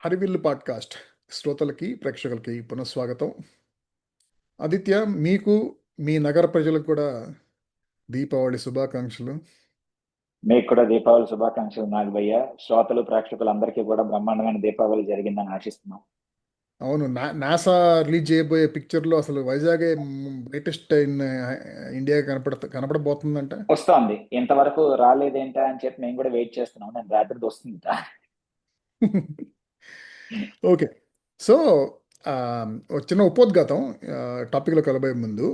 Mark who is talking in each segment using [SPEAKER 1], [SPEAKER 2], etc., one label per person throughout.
[SPEAKER 1] హరివిల్లు podcast శ్రోతలకి, ప్రేక్షకులకి పునఃస్వాగతం. ఆదిత్య, మీకు, మీ నగర ప్రజలకు కూడా దీపావళి శుభాకాంక్షలు.
[SPEAKER 2] మీకు కూడా దీపావళి శుభాకాంక్షలు నాగభయ్య. శ్రోతలు ప్రేక్షకులు అందరికీ కూడా బ్రహ్మాండమైన దీపావళి జరిగిందని ఆశిస్తున్నాం.
[SPEAKER 1] అవును, నాసా రిలీజ్ చేయబోయే పిక్చర్లో అసలు వైజాగే బ్రైటెస్ట్ ఇన్ ఇండియా కనపడబోతుందంట.
[SPEAKER 2] వస్తోంది, ఇంతవరకు రాలేదేంటా అని చెప్పి మేము కూడా వెయిట్ చేస్తున్నాం. నేను రాత్రికి వస్తుంది.
[SPEAKER 1] ఓకే, సో ఒక చిన్న ఉపోద్ఘాతం టాపిక్లో కలబోయే ముందు.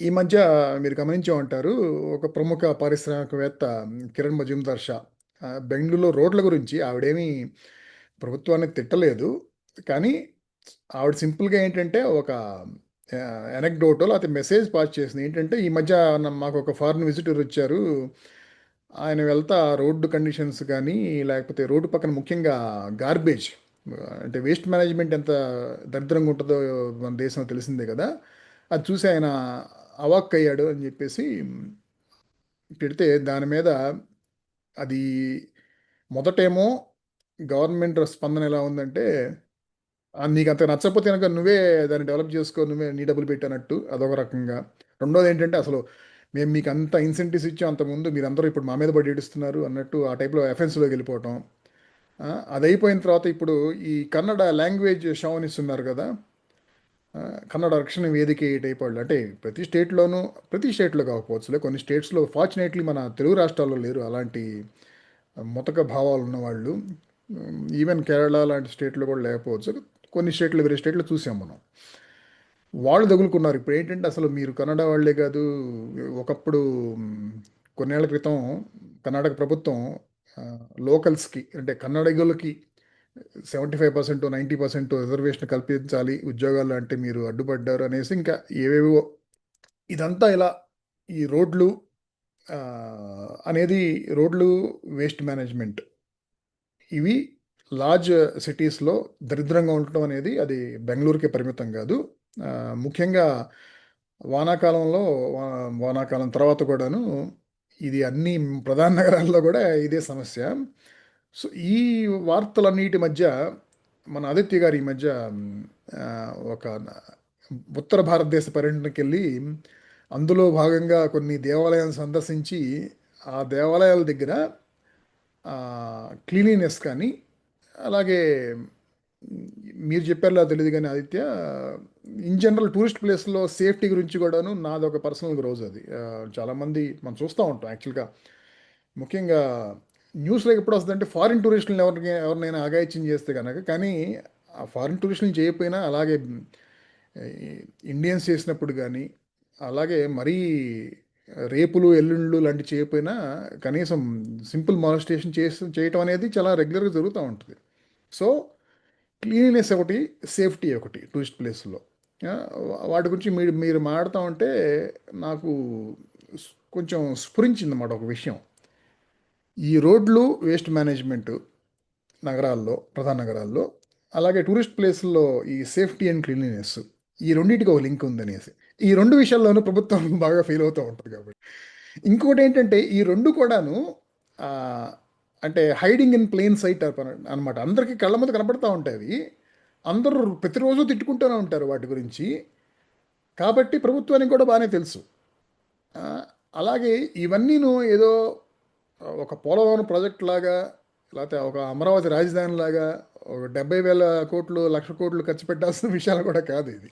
[SPEAKER 1] ఈ మధ్య మీరు గమనించే ఉంటారు, ఒక ప్రముఖ పారిశ్రామికవేత్త కిరణ్ మజుందార్ షా బెంగళూరులో రోడ్ల గురించి ఆవిడేమీ ప్రభుత్వాన్ని తిట్టలేదు. కానీ ఆవిడ సింపుల్గా ఏంటంటే ఒక ఎనెక్డోటో లేకపోతే మెసేజ్ పాస్ చేసింది. ఏంటంటే, ఈ మధ్య మాకు ఒక ఫారిన్ విజిటర్ వచ్చారు, ఆయన వెళ్తా రోడ్డు కండిషన్స్ కానీ లేకపోతే రోడ్డు పక్కన ముఖ్యంగా గార్బేజ్ అంటే వేస్ట్ మేనేజ్మెంట్ ఎంత దరిద్రంగా ఉంటుందో మన దేశంలో తెలిసిందే కదా, అది చూసి ఆయన అవాక్ అయ్యాడు అని చెప్పేసి పెడితే, దాని మీద అది మొదటేమో గవర్నమెంట్ స్పందన ఎలా ఉందంటే, నీకు అంత నచ్చకపోతే కనుక నువ్వే దాన్ని డెవలప్ చేసుకో, నువ్వే నీ డబ్బులు పెట్టానట్టు అదొక రకంగా. రెండోది ఏంటంటే, అసలు మేము మీకు అంత ఇన్సెంటివ్స్ ఇచ్చాం అంతకుముందు, మీరందరూ ఇప్పుడు మా మీద పడి ఏడుస్తున్నారు అన్నట్టు ఆ టైప్లో ఎఫెన్స్లోకి వెళ్ళిపోవటం. అది అయిపోయిన తర్వాత ఇప్పుడు ఈ కన్నడ లాంగ్వేజ్ షావనిస్ ఉన్నారు కదా, కన్నడ రక్షణ వేదిక ఈ టైప్ వాళ్ళు, అంటే ప్రతి స్టేట్లో కాకపోవచ్చులే, కొన్ని స్టేట్స్లో ఫార్చునేట్లీ మన తెలుగు రాష్ట్రాల్లో లేరు అలాంటి మొతక భావాలు ఉన్నవాళ్ళు. ఈవెన్ కేరళ లాంటి స్టేట్లో కూడా లేకపోవచ్చు, కొన్ని స్టేట్లు వేరే స్టేట్లో చూసాం మనం. వాళ్ళు తగులుకున్నారు. ఇప్పుడు ఏంటంటే, అసలు మీరు కన్నడ వాళ్ళే కాదు, ఒకప్పుడు కొన్నేళ్ల క్రితం కర్ణాటక ప్రభుత్వం లోకల్స్కి అంటే కన్నడిగులకి 75% 90% రిజర్వేషన్ కల్పించాలి ఉద్యోగాలు, అంటే మీరు అడ్డుపడ్డారు అనేసి ఇంకా ఏవేవో. ఇదంతా ఇలా ఈ రోడ్లు అనేది, రోడ్లు, వేస్ట్ మేనేజ్మెంట్, ఇవి లార్జ్ సిటీస్లో దరిద్రంగా ఉండటం అనేది అది బెంగళూరుకే పరిమితం కాదు. ముఖ్యంగా వానాకాలం తర్వాత కూడాను ఇది అన్ని ప్రధాన నగరాల్లో కూడా ఇదే సమస్య. సో ఈ వార్తలన్నిటి మధ్య మన ఆదిత్య గారు ఈ మధ్య ఒక ఉత్తర భారతదేశ పర్యటనకి వెళ్ళి అందులో భాగంగా కొన్ని దేవాలయాలను సందర్శించి ఆ దేవాలయాల దగ్గర క్లీనినెస్ కానీ, అలాగే మీరు చెప్పారులా తెలియదు కానీ ఆదిత్య, ఇన్ జనరల్ టూరిస్ట్ ప్లేస్లో సేఫ్టీ గురించి కూడాను నాది ఒక పర్సనల్ గ్రోజ్ అది. చాలామంది మనం చూస్తూ ఉంటాం యాక్చువల్గా, ముఖ్యంగా న్యూస్లోకి ఎప్పుడు వస్తుందంటే ఫారిన్ టూరిస్టులను ఎవరినైనా అఘాయిత్యం చేస్తే కనుక. కానీ ఆ ఫారిన్ టూరిస్టులను చేయకపోయినా అలాగే ఇండియన్స్ చేసినప్పుడు కానీ, అలాగే మరీ రేపులు, ఎల్లుండ్లు లాంటివి చేయకపోయినా కనీసం సింపుల్ మాలస్టేషన్ చేయటం అనేది చాలా రెగ్యులర్గా జరుగుతూ ఉంటుంది. సో క్లీనినెస్ ఒకటి, సేఫ్టీ ఒకటి టూరిస్ట్ ప్లేస్లో. వాటి గురించి మీరు మాట్లాడుతూ ఉంటే నాకు కొంచెం స్ఫురించింది అన్నమాట ఒక విషయం. ఈ రోడ్లు, వేస్ట్ మేనేజ్మెంట్ నగరాల్లో, ప్రధాన నగరాల్లో, అలాగే టూరిస్ట్ ప్లేస్ల్లో ఈ సేఫ్టీ అండ్ క్లీనినెస్, ఈ రెండింటికి ఒక లింక్ ఉందనేసి. ఈ రెండు విషయాల్లోనూ ప్రభుత్వం బాగా ఫెయిల్ అవుతూ ఉంటుంది కాబట్టి. ఇంకొకటి ఏంటంటే, ఈ రెండు కూడాను అంటే హైడింగ్ ఇన్ ప్లెయిన్ సైట్ అనమాట. అందరికీ కళ్ళ మీద కనపడతా ఉంటాయి అవి. అందరూ ప్రతిరోజు తిట్టుకుంటూనే ఉంటారు వాటి గురించి. కాబట్టి ప్రభుత్వానికి కూడా బాగానే తెలుసు. అలాగే ఇవన్నీను ఏదో ఒక పోలవరం ప్రాజెక్ట్ లాగా, లేకపోతే ఒక అమరావతి రాజధాని లాగా ఒక 70,000 కోట్లు, 1,00,000 కోట్లు ఖర్చు పెట్టాల్సిన విషయాలు కూడా కాదు ఇది.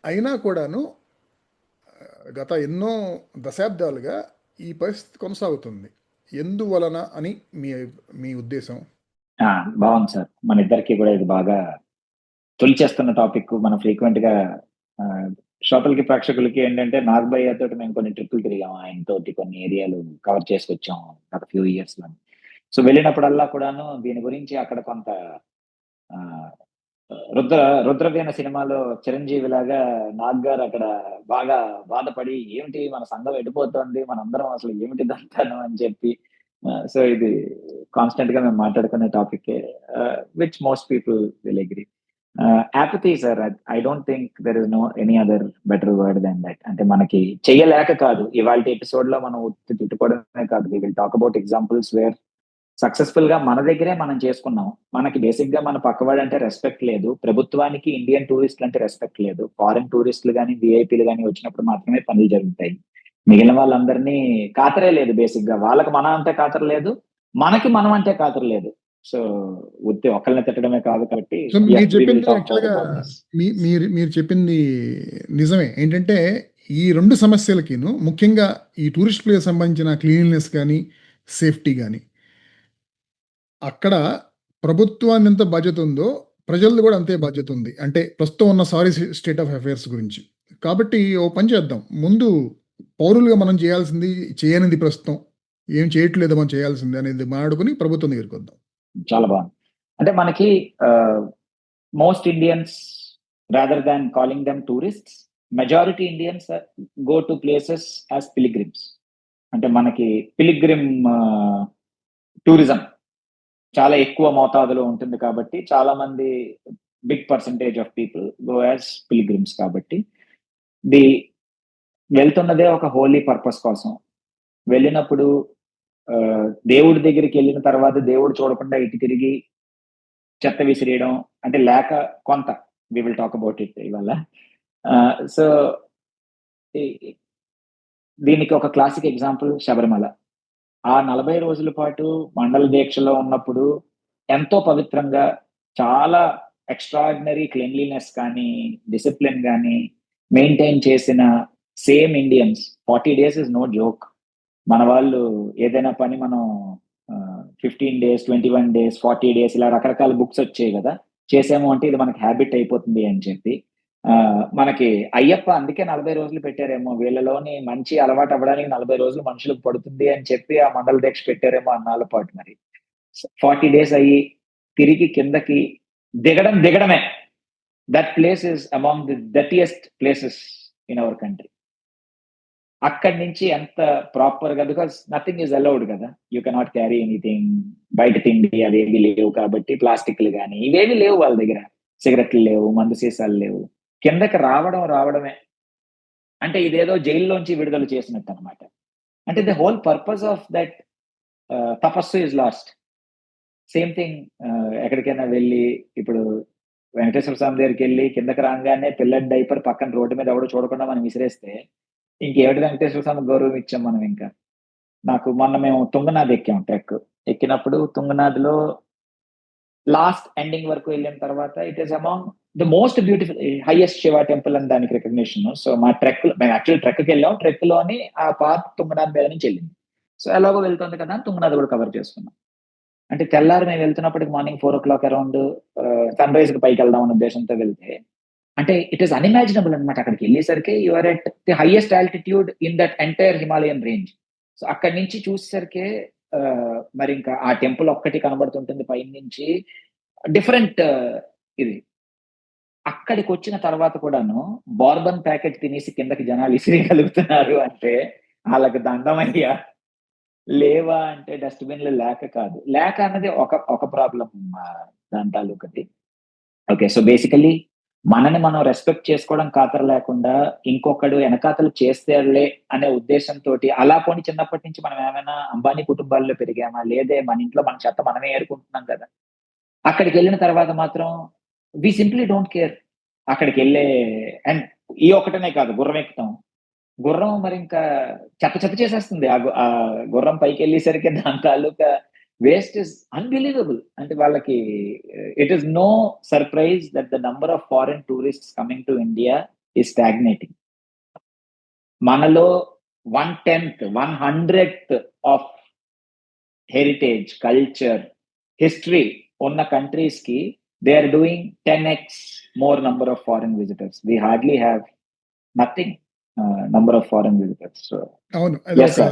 [SPEAKER 1] అయినా కూడాను గత ఎన్నో దశాబ్దాలుగా ఈ పరిస్థితి కొనసాగుతుంది. ఎందువలన అని మీ ఉద్దేశం?
[SPEAKER 2] బాగుంది సార్, మన ఇద్దరికి కూడా ఇది బాగా తొలిచేస్తున్న టాపిక్. మనం ఫ్రీక్వెంట్ గా శ్రోతలకి, ప్రేక్షకులకి ఏంటంటే, నాగభయ్య తోటి మేము కొన్ని ట్రిప్పులు తిరిగాం, ఆయనతోటి కొన్ని ఏరియాలు కవర్ చేసుకొచ్చాం గత ఫ్యూ ఇయర్స్ లో. సో వెళ్ళినప్పుడల్లా కూడాను దీని గురించి అక్కడ కొంత రుద్రవీణ సినిమాలో చిరంజీవి లాగా నాగ్ గారు అక్కడ బాగా బాధపడి, ఏమిటి మన సంఘం ఎడిపోతుంది, మనందరం అసలు ఏమిటి దంతాను అని చెప్పి. సో ఇది కాన్స్టెంట్ గా మేము మాట్లాడుకునే topic, which most people will agree. Apathy sir, I don't think there is no any other better word than that. అంటే మనకి చెయ్యలేక కాదు, ఇవాళ ఎపిసోడ్ లో మనం తిట్టుకోవడమే కాదు, we will talk about examples where successful గా మన దగ్గరే మనం చేసుకున్నాం. మనకి బేసిక్ గా మన పక్కవాడు అంటే రెస్పెక్ట్ లేదు. ప్రభుత్వానికి ఇండియన్ టూరిస్టులు అంటే రెస్పెక్ట్ లేదు. ఫారెన్ టూరిస్టులు కానీ విఐపీలు కానీ వచ్చినప్పుడు మాత్రమే పనులు జరుగుతాయి. మిగిలిన వాళ్ళందరినీ ఖాతరే లేదు బేసిక్ గా. వాళ్ళకి మనం అంటే ఖాతరు లేదు, మనకి మనం అంటే ఖాతరు లేదు. సో ఉత్తి ఒకళ్ళని తిట్టడమే కాదు కాబట్టి
[SPEAKER 1] సో
[SPEAKER 2] yes,
[SPEAKER 1] మీరు
[SPEAKER 2] we will
[SPEAKER 1] చెప్పింది
[SPEAKER 2] talk more
[SPEAKER 1] యాక్చువల్గా
[SPEAKER 2] about this.
[SPEAKER 1] మీరు చెప్పింది నిజమే. ఏంటంటే ఈ రెండు సమస్యలకిను ముఖ్యంగా ఈ టూరిస్ట్ ప్లేస్ సంబంధించిన క్లీన్లీనెస్ కానీ సేఫ్టీ కానీ అక్కడ ప్రభుత్వాన్ని ఎంత బాధ్యత ఉందో ప్రజలది కూడా అంతే బాధ్యత ఉంది. అంటే ప్రస్తుతం ఉన్న సారీ స్టేట్ ఆఫ్ అఫైర్స్ గురించి. కాబట్టి ఓ పని చేద్దాం. ముందు పౌరులుగా మనం చేయాల్సింది, చేయనిది ప్రస్తుతం ఏం చేయట్లేదు మనం చేయాల్సింది అనేది మాట్లాడుకుని ప్రభుత్వం దగ్గరికి వద్దాం.
[SPEAKER 2] చాలా బాగుంది. అంటే మనకి most Indians rather than calling them tourists, majority Indians go to places as pilgrims. అంటే మనకి పిలిగ్రిమ్ టూరిజం చాలా ఎక్కువ మోతాదులో ఉంటుంది కాబట్టి చాలా మంది big percentage of people go as pilgrims. కాబట్టి ది వెళ్తున్నదే ఒక హోలీ పర్పస్ కోసం. వెళ్ళినప్పుడు దేవుడి దగ్గరికి వెళ్ళిన తర్వాత దేవుడు చూడకుండా ఇటు తిరిగి చెత్త విసిరేయడం అంటే లేక కొంత we will talk about it ఇవాళ. సో దీనికి ఒక క్లాసిక్ ఎగ్జాంపుల్ శబరిమల. ఆ 40 రోజుల పాటు మండల దీక్షలో ఉన్నప్పుడు ఎంతో పవిత్రంగా చాలా ఎక్స్ట్రాడినరీ క్లీన్లీనెస్ కానీ డిసిప్లిన్ కానీ మెయింటైన్ చేసిన same Indians 40 days is no joke. మన వాళ్ళు ఏదైనా పని మనం 15 days, 21 days, 40 days ఇలా రకరకాల బుక్స్ వచ్చాయి కదా, చేసాము అంటే ఇది మనకి హ్యాబిట్ అయిపోతుంది అని చెప్పి. మనకి అయ్యప్ప అందుకే 40 రోజులు పెట్టారేమో, వీళ్ళలోని మంచి అలవాటు అవ్వడానికి 40 రోజులు మనుషులకు పడుతుంది అని చెప్పి ఆ మండల దీక్ష పెట్టారేమో అన్నాళ్ళ పాటు. మరి 40 days అయ్యి తిరిగి కిందకి దిగడమే. That place is among the dirtiest places in our country. అక్కడి నుంచి ఎంత ప్రాపర్ గా, బికాస్ నథింగ్ ఈజ్ అలౌడ్ కదా, యూ కెనాట్ క్యారీ ఎనీథింగ్. బయట తిండి అవేవి లేవు కాబట్టి ప్లాస్టిక్లు కానీ ఇవేవి లేవు వాళ్ళ దగ్గర, సిగరెట్లు లేవు, మందు సీసాలు లేవు. కిందకి రావడమే అంటే ఇదేదో జైల్లోంచి విడుదల చేసినట్టు అనమాట. అంటే the whole purpose of that తపస్సు ఇస్ లాస్ట్. సేమ్ థింగ్ ఎక్కడికైనా వెళ్ళి ఇప్పుడు వెంకటేశ్వర స్వామి దగ్గరికి వెళ్ళి కిందకి రాగానే పిల్లడి డైపర్ పక్కన రోడ్డు మీద ఎవడో చూడకుండా మనం విసిరేస్తే ఇంకేమిటి వెంకటేశ్వర స్వామి గౌరవం ఇచ్చాం మనం. ఇంకా నాకు మొన్న మేము తుంగనాథ్ ఎక్కాం, ఎక్కినప్పుడు తుంగనాథ్లో లాస్ట్ ఎండింగ్ వరకు వెళ్ళిన తర్వాత it is among the most beautiful highest Shiva temple అని దానికి రికగ్నిషన్. సో మా మేము యాక్చువల్ ట్రెక్కి వెళ్ళాం. ట్రెక్ లోని ఆ పాత్ తుంగనాథ్ మీద నుంచి వెళ్ళింది. సో ఎలాగో వెళ్తుంది కదా తుంగనాథ్ కూడా కవర్ చేసుకున్నాం. అంటే తెల్లారి మేము వెళ్తున్నప్పటికి morning 4 o'clock around sunrise కి పైకి వెళ్దాం అనే ఉద్దేశంతో వెళ్తే అంటే ఇట్ ఈస్ అన్ఇమాజినబుల్ అనమాట. అక్కడికి వెళ్ళేసరికి you're at the highest altitude in that entire Himalayan range. So అక్కడి నుంచి చూసేసరికి మరి ఇంకా ఆ టెంపుల్ ఒక్కటి కనబడుతుంటుంది పైన నుంచి, డిఫరెంట్ ఇది. అక్కడికి వచ్చిన తర్వాత కూడాను బార్బన్ ప్యాకెట్ తినేసి కిందకి జనాలు ఇసిరేయగలుగుతున్నారు అంటే వాళ్ళకి దండమయ్యా. లేవా అంటే డస్ట్బిన్లు లేక అన్నది ఒక ప్రాబ్లం దాని తాలూకటి. ఓకే, సో బేసికలీ మనని మనం రెస్పెక్ట్ చేసుకోవడం ఖాతరు లేకుండా ఇంకొకడు వెనకాతలు చేస్తేలే అనే ఉద్దేశంతో అలా పోని చిన్నప్పటి నుంచి మనం ఏమైనా అంబానీ కుటుంబాల్లో పెరిగామా, లేదే మన ఇంట్లో మన చెత్త మనమే ఏరుకుంటున్నాం కదా. అక్కడికి వెళ్ళిన తర్వాత మాత్రం వి సింప్లీ డోంట్ కేర్. అక్కడికి వెళ్ళే అండ్ ఈ ఒక్కటనే కాదు, గుర్రం ఎక్కుతాం. గుర్రం మరి ఇంకా చెత్త చేసేస్తుంది. ఆ గుర్రం పైకి వెళ్ళేసరికి దాని తాలూకా వేస్ట్ ఇస్ అన్బిలీవబుల్. అంటే వాళ్ళకి it is no surprise that the number of foreign tourists coming to India is stagnating. మనలో 1/10, 100th of heritage, culture, history ఉన్న కంట్రీస్ కి they are doing 10x more number of foreign visitors. We hardly have nothing number of foreign visitors. So
[SPEAKER 1] అవును,
[SPEAKER 2] yes sir.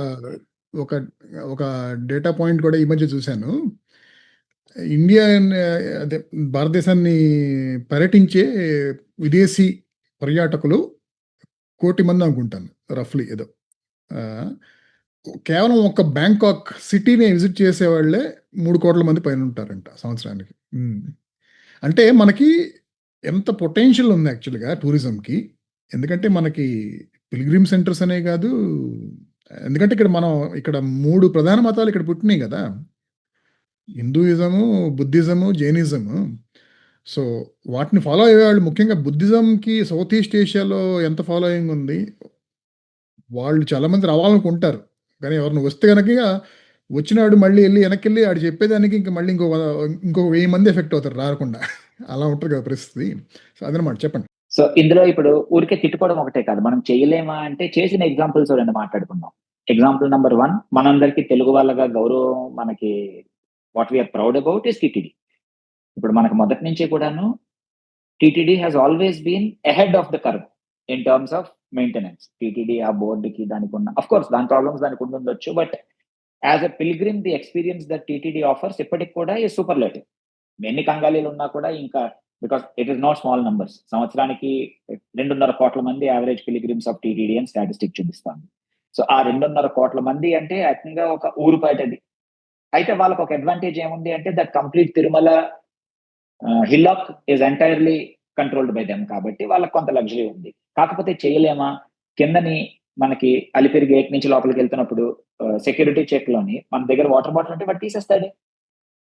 [SPEAKER 1] ఒక data point కూడా ఈ మధ్య చూశాను. India అదే భారతదేశాన్ని పర్యటించే విదేశీ పర్యాటకులు 1 కోటి మంది అనుకుంటాను రఫ్లీ ఏదో. కేవలం ఒక బ్యాంకాక్ సిటీని విజిట్ చేసే వాళ్ళే 3 కోట్ల మంది పైన ఉంటారంట సంవత్సరానికి. అంటే మనకి ఎంత పొటెన్షియల్ ఉంది యాక్చువల్గా టూరిజంకి. ఎందుకంటే మనకి పిల్గ్రిమ్ సెంటర్స్ అనే కాదు, ఎందుకంటే ఇక్కడ 3 ప్రధాన మతాలు ఇక్కడ పుట్టినాయి కదా. హిందూయిజము, బుద్ధిజము, జైనిజము. సో, వాటిని ఫాలో అయ్యేవాళ్ళు ముఖ్యంగా బుద్ధిజంకి సౌత్ ఈస్ట్ ఏషియాలో ఎంత ఫాలోయింగ్ ఉంది? వాళ్ళు చాలామంది రావాలనుకుంటారు. కానీ ఎవరైనా వస్తే గనక వచ్చినాడు మళ్ళీ ఎళ్లి వెనక్కెళ్ళి ఆడు చెప్పేదానికి ఇంక మళ్ళీ ఇంకో 1000 మంది ఎఫెక్ట్ అవుతారు రాకుండా. అలా ఉంటది కదా పరిస్థితి. సో, అదనమాట చెప్పండి.
[SPEAKER 2] సో ఇందులో ఇప్పుడు ఊరికే తిట్టుకోవడం ఒకటే కాదు, మనం చేయలేమా అంటే చేసిన ఎగ్జాంపుల్స్ రెండు మాట్లాడుకుందాం. ఎగ్జాంపుల్ నెంబర్ 1, మనందరికీ తెలుగు వాళ్ళగా గౌరవం, మనకి what we're proud about is TTD. ఇప్పుడు మనకు మొదటి నుంచి కూడాను TTD has always been ahead of the curve in terms of maintenance. TTD ఆ బోర్డుకి దానికి ఉన్న, అఫ్ కోర్స్ దాని ప్రాబ్లమ్స్ దానికి ఉండొచ్చు, but as a pilgrim the experience that TTD offers ఇప్పటికి కూడా ఈ సూపర్లేటివ్. ఎన్ని కంగాలీలు ఉన్నా కూడా ఇంకా, because it is not small numbers. సంవత్సరానికి 2.5 కోట్ల మంది యావరేజ్ పిలిగ్రిమ్స్ ఆఫ్ టీటీడీ అని స్టాటిస్టిక్ చూపిస్తాను. సో ఆ 2.5 కోట్ల మంది అంటే ఏకంగా ఒక ఊరు బయటది. అయితే వాళ్ళకి ఒక అడ్వాంటేజ్ ఏముంది అంటే that complete Tirumala hillock is entirely controlled by them, కాబట్టి వాళ్ళకి కొంత లగ్జరీ ఉంది. కాకపోతే చేయలేమా? కిందని మనకి అలిపిరి గేట్ నుంచి లోపలికి వెళ్తున్నప్పుడు సెక్యూరిటీ చెక్ లోని మన దగ్గర వాటర్ బాటిల్ ఉంటే వాడు తీసేస్తాడు.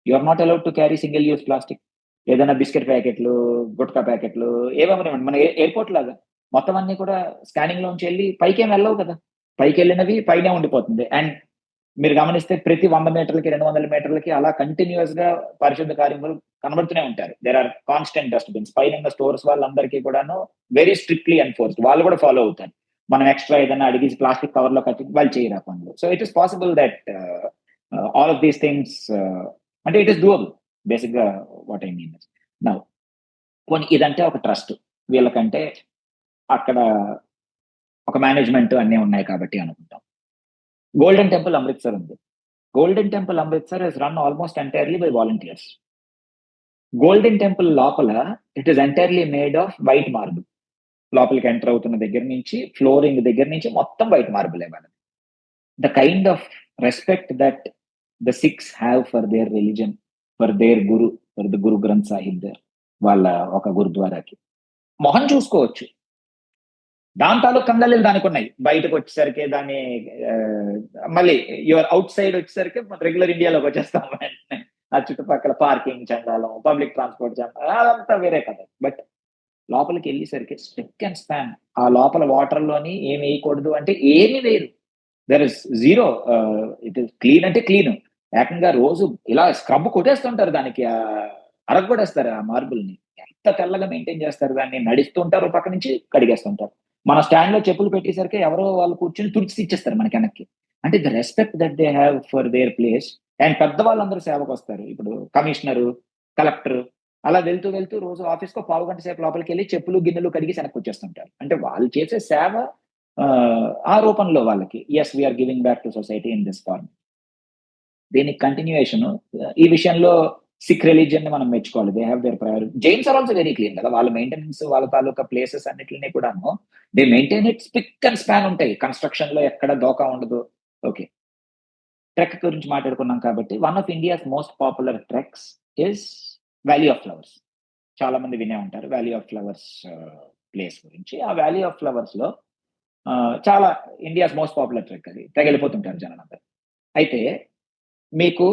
[SPEAKER 2] You are not allowed to carry single use plastic. ఏదైనా బిస్కెట్ ప్యాకెట్లు, గుట్కా ప్యాకెట్లు ఏమేమి మన ఎయిర్పోర్ట్ లాగా మొత్తం అన్ని కూడా స్కానింగ్ లోంచి వెళ్ళి పైకేం వెళ్ళవు కదా. పైకి వెళ్ళినవి పైనే ఉండిపోతుంది. అండ్ మీరు గమనిస్తే ప్రతి 100 మీటర్లకి 200 మీటర్లకి అలా కంటిన్యూస్ గా పరిశుద్ధ కార్మికులు కనబడుతూనే ఉంటారు. There are constant dustbins. పైన స్టోర్స్ వాళ్ళందరికీ కూడాను వెరీ స్ట్రిక్ట్లీ ఎన్ఫోర్స్డ్. వాళ్ళు కూడా ఫాలో అవుతారు. మనం ఎక్స్ట్రా ఏదైనా అడిగి ప్లాస్టిక్ కవర్ లో కట్టి వాళ్ళు చేయరు ఆ పనులు. So it is possible that all of these things, అంటే ఇట్ ఇస్ డూయబుల్ బేసిక్ గా. వాట్ ఐ మీన్ నౌ, పోనీ ఇదంటే ఒక ట్రస్ట్, వీళ్ళకంటే అక్కడ ఒక మేనేజ్మెంట్ అన్నీ ఉన్నాయి కాబట్టి అనుకుంటాం. గోల్డెన్ టెంపుల్ అమృత్సర్ ఉంది. Golden temple Amritsar is run almost entirely by volunteers. Golden temple లోపల it is entirely made of white marble. లోపలికి ఎంటర్ అవుతున్న దగ్గర నుంచి ఫ్లోరింగ్ దగ్గర నుంచి మొత్తం వైట్ మార్బుల్ ఇవ్వాలి. The kind of respect that the Sikhs have for their religion, for their guru, for the Guru Granth Sahib there, వాళ్ళ ఒక గురుద్వారాకి మొహం చూసుకోవచ్చు. దాని తాలూకు కంగాలీలు దానికి ఉన్నాయి. బయటకు వచ్చేసరికి దాన్ని మళ్ళీ యువర్ అవుట్ సైడ్ వచ్చేసరికి రెగ్యులర్ ఇండియాలోకి వచ్చేస్తాం. ఆ చుట్టుపక్కల పార్కింగ్ చందాలం, పబ్లిక్ ట్రాన్స్పోర్ట్ చందాలం, అదంతా వేరే కదా. బట్ లోపలికి వెళ్ళేసరికి స్పిక్ అండ్ స్పాన్. ఆ లోపల వాటర్ లోని ఏమి వేయకూడదు అంటే ఏమి వేయరు. There is zero. It is clean అంటే క్లీన్. ఏకంగా రోజు ఇలా స్క్రబ్ కొట్టేస్తుంటారు, దానికి అరగొడేస్తారు ఆ మార్బుల్ ని. ఎంత తెల్లగా మెయింటైన్ చేస్తారు దాన్ని. నడుస్తుంటారు, పక్క నుంచి కడిగేస్తుంటారు. మన స్టాండ్ లో చెప్పులు పెట్టేసరికి ఎవరో వాళ్ళు కూర్చొని తుడిచి ఇచ్చేస్తారు మనకి వెనక్కి. అంటే the respect that they have for their place. And పెద్దవాళ్ళందరూ సేవకు వస్తారు. ఇప్పుడు కమిషనరు, కలెక్టర్ అలా వెళ్తూ వెళ్తూ రోజు ఆఫీస్కి 15 గంట సేపు లోపలికి వెళ్ళి చెప్పులు గిన్నెలు కడిగి వెనక్కి వచ్చేస్తుంటారు. అంటే వాళ్ళు చేసే సేవ ఆ రూపంలో వాళ్ళకి as we are giving back to society in this form. దీనికి కంటిన్యూయేషన్. ఈ విషయంలో సిక్ రిలీజియన్ ని మనం మెచ్చుకోవాలి. They have their priority. Jains are also very clean కదా. వాళ్ళ మెయింటెనెన్స్, వాళ్ళ తాలూకా ప్లేసెస్ అన్నిటిని కూడాను they maintain it spick and span ఉంటాయి. కన్స్ట్రక్షన్ లో ఎక్కడ దోకా ఉండదు. ఓకే, ట్రెక్ గురించి మాట్లాడుకున్నాం కాబట్టి one of India's most popular treks is valley of flowers. చాలా మంది వినే ఉంటారు వ్యాలీ ఆఫ్ ఫ్లవర్స్ ప్లేస్ గురించి. ఆ వ్యాలీ ఆఫ్ ఫ్లవర్స్ లో చాలా ఇండియాస్ మోస్ట్ పాపులర్ ట్రెక్. అది తెగలిపోతుంటారు జనాలందరూ. అయితే మీకు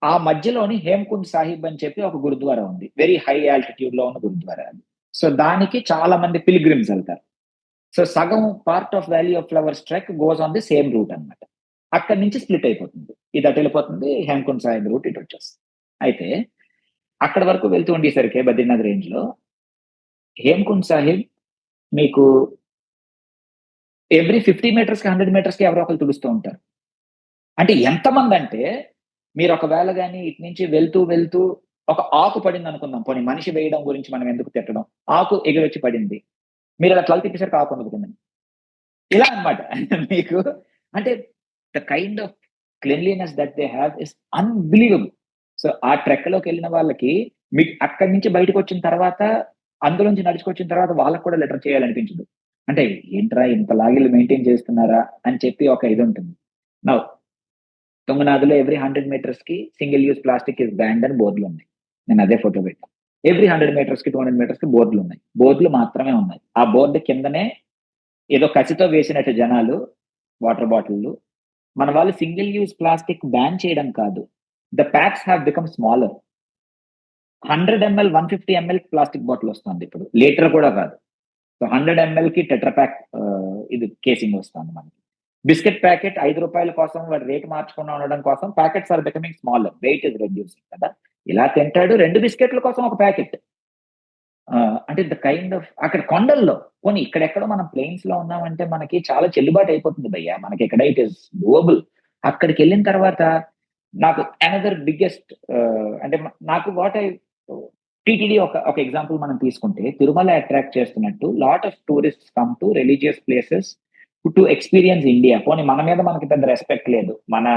[SPEAKER 2] ఆ మధ్యలోని హేమకుండ్ సాహిబ్ అని చెప్పి ఒక గురుద్వారా ఉంది. వెరీ హై ఆల్టిట్యూడ్ లో ఉన్న గురుద్వారా అది. సో దానికి చాలా మంది పిల్గ్రిమ్స్ వెళ్తారు. సో సగం part of valley of flowers trek goes on the same route అనమాట. అక్కడి నుంచి స్ప్లిట్ అయిపోతుంది. ఇది అటు వెళ్ళిపోతుంది, హేమకుండ్ సాహిబ్ రూట్ ఇటు వచ్చేస్తుంది. అయితే అక్కడ వరకు వెళ్తూ ఉండేసరికి బద్రీనాథ్ రేంజ్ లో హేమకుండ్ సాహిబ్ మీకు ఎవ్రీ 50 మీటర్స్ కి 100 మీటర్స్ కి ఎవరో ఒకరు తుడుస్తూ ఉంటారు. అంటే ఎంతమంది అంటే, మీరు ఒకవేళ కానీ ఇటు నుంచి వెళ్తూ వెళ్తూ ఒక ఆకు పడింది అనుకుందాం. పోనీ మనిషి వేయడం గురించి మనం ఎందుకు తిట్టడం. ఆకు ఎగిరొచ్చి పడింది, మీరు అలా తల తిప్పేసరికి ఆకు అందుకుంటుంది. ఇలా అనమాట. మీకు అంటే the kind of cleanliness that they have is unbelievable. So ఆ ట్రెక్ లోకి వెళ్ళిన వాళ్ళకి మీకు అక్కడి నుంచి బయటకు వచ్చిన తర్వాత, అందులోంచి నడుచుకొచ్చిన తర్వాత వాళ్ళకు కూడా లెటర్ చేయాలనిపించదు. అంటే ఏంట్రా ఇంత లాగిలు మెయింటైన్ చేస్తున్నారా అని చెప్పి ఒక ఇది ఉంటుంది. నౌ తుంగనాథ్లో ఎవ్రీ 100 మీటర్స్ కి single use plastic is banned అని బోర్డులు ఉన్నాయి. నేను అదే ఫోటో పెట్టాను. ఎవ్రీ 100 మీటర్స్ కి 200 మీటర్స్ కి బోర్డులు ఉన్నాయి. బోర్డులు మాత్రమే ఉన్నాయి. ఆ బోర్డు కిందనే ఏదో కసితో వేసినట్టు జనాలు వాటర్ బాటిల్లు. మన వాళ్ళు సింగిల్ యూజ్ ప్లాస్టిక్ బ్యాన్ చేయడం కాదు, the packs have become smaller. 100 ml 150 ml plastic bottle వస్తుంది ఇప్పుడు, లీటర్ కూడా కాదు. సో 100 ml కి టెట్రా ప్యాక్ ఇది కేసింగ్ వస్తుంది మనకి. బిస్కెట్ ప్యాకెట్ 5 రూపాయల కోసం వాడు రేట్ మార్చకుండా ఉండడం కోసం packets are becoming smaller, weight is reducing కదా. ఇలా తింటాడు 2 బిస్కెట్ల కోసం ఒక ప్యాకెట్. అంటే ద కైండ్ ఆఫ్ అక్కడ కొండల్లో పోనీ ఇక్కడెక్కడో మనం ప్లేన్స్ లో ఉన్నామంటే మనకి చాలా చెల్లుబాటు అయిపోతుంది భయ్యా, మనకి ఎక్కడ ఇట్ ఇస్ డూయబుల్. అక్కడికి వెళ్ళిన తర్వాత నాకు అనదర్ బిగ్గెస్ట్ అంటే నాకు వాట్ ఐ టీటీడీ ఒక ఎగ్జాంపుల్ మనం తీసుకుంటే, తిరుమల అట్రాక్ట్ చేస్తున్నట్టు lot of tourist come to religious places to experience India. పోనీ మన మీద మనకి పెద్ద రెస్పెక్ట్ లేదు, మన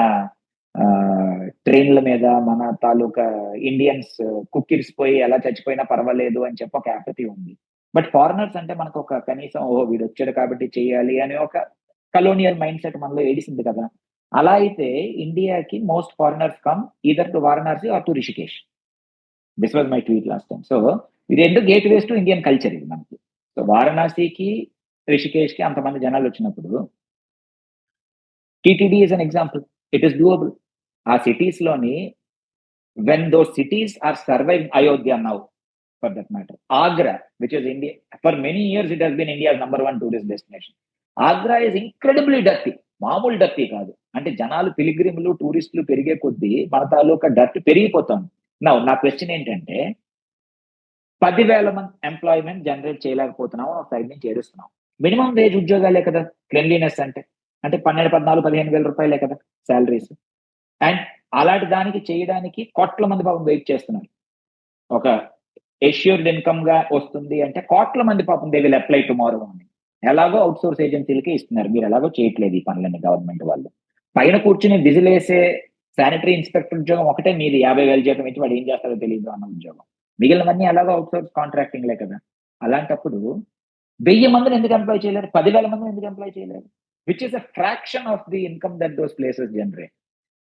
[SPEAKER 2] ట్రైన్ల మీద మన తాలూకా ఇండియన్స్ కుక్కిర్స్ పోయి ఎలా చచ్చిపోయినా పర్వాలేదు అని చెప్పి ఒక యాపతి ఉంది. బట్ ఫారినర్స్ అంటే మనకు ఒక కనీసం వీడు వచ్చాడు కాబట్టి చేయాలి అనే ఒక కలోనియల్ మైండ్ సెట్ మనలో ఏడిసింది కదా. అలా అయితే ఇండియాకి most foreigners come either to Varanasi or to Rishikesh. This was my tweet last time. So ఇది రెండు gateways to Indian culture ఇది మనకి. సో వారణాసికి రిషికేష్ కి అంతమంది జనాలు వచ్చినప్పుడు TTD is an example, it is doable. ఆ సిటీస్ లోని when those cities are survive, Ayodhya now for that matter, Agra which is India for many years it has been India's #1 tourist destination. Agra is incredibly dirty, మామూలు dirty కాదు. అంటే జనాలు పిలిగ్రిములు టూరిస్టులు పెరిగే కొద్దీ మన తాలూకా డర్ట్ పెరిగిపోతుంది. నా క్వశ్చన్ ఏంటంటే 10,000 మంది ఎంప్లాయ్మెంట్ జనరేట్ చేయలేకపోతున్నాం, ఒక సైడ్ నుంచి ఏడుస్తున్నాం. మినిమం వేజ్ ఉద్యోగాలే కదా క్లెన్లీనెస్ అంటే 12, 14, 15 వేల రూపాయలే కదా శాలరీస్. అండ్ అలాంటి దానికి చేయడానికి కోట్ల మంది పాపం వెయిట్ చేస్తున్నారు. ఒక ఎష్యూర్డ్ ఇన్కమ్ గా వస్తుంది అంటే కోట్ల మంది పాపం దే విల్ అప్లై టుమారో అని ఎలాగో అవుట్ సోర్స్ ఏజెన్సీలకి ఇస్తున్నారు. మీరు ఎలాగో చేయట్లేదు ఈ పనులన్నీ గవర్నమెంట్ వాళ్ళు. పైన కూర్చుని విజిలేసే శానిటరీ ఇన్స్పెక్టర్ ఉద్యోగం ఒకటే మీది, 50,000 జీతం ఇచ్చి వాడు ఏం చేస్తారో తెలియదు అన్న ఉద్యోగం. మిగిలినవన్నీ ఎలాగో అవుట్ సోర్స్ కాంట్రాక్టింగ్లే కదా. అలాంటప్పుడు 1000 మందిని ఎందుకు ఎంప్లాయ్ చేయలేరు, 10,000 మందిని ఎందుకు ఎంప్లాయ్ చేయలేరు? Which is a fraction of the income that those places generate.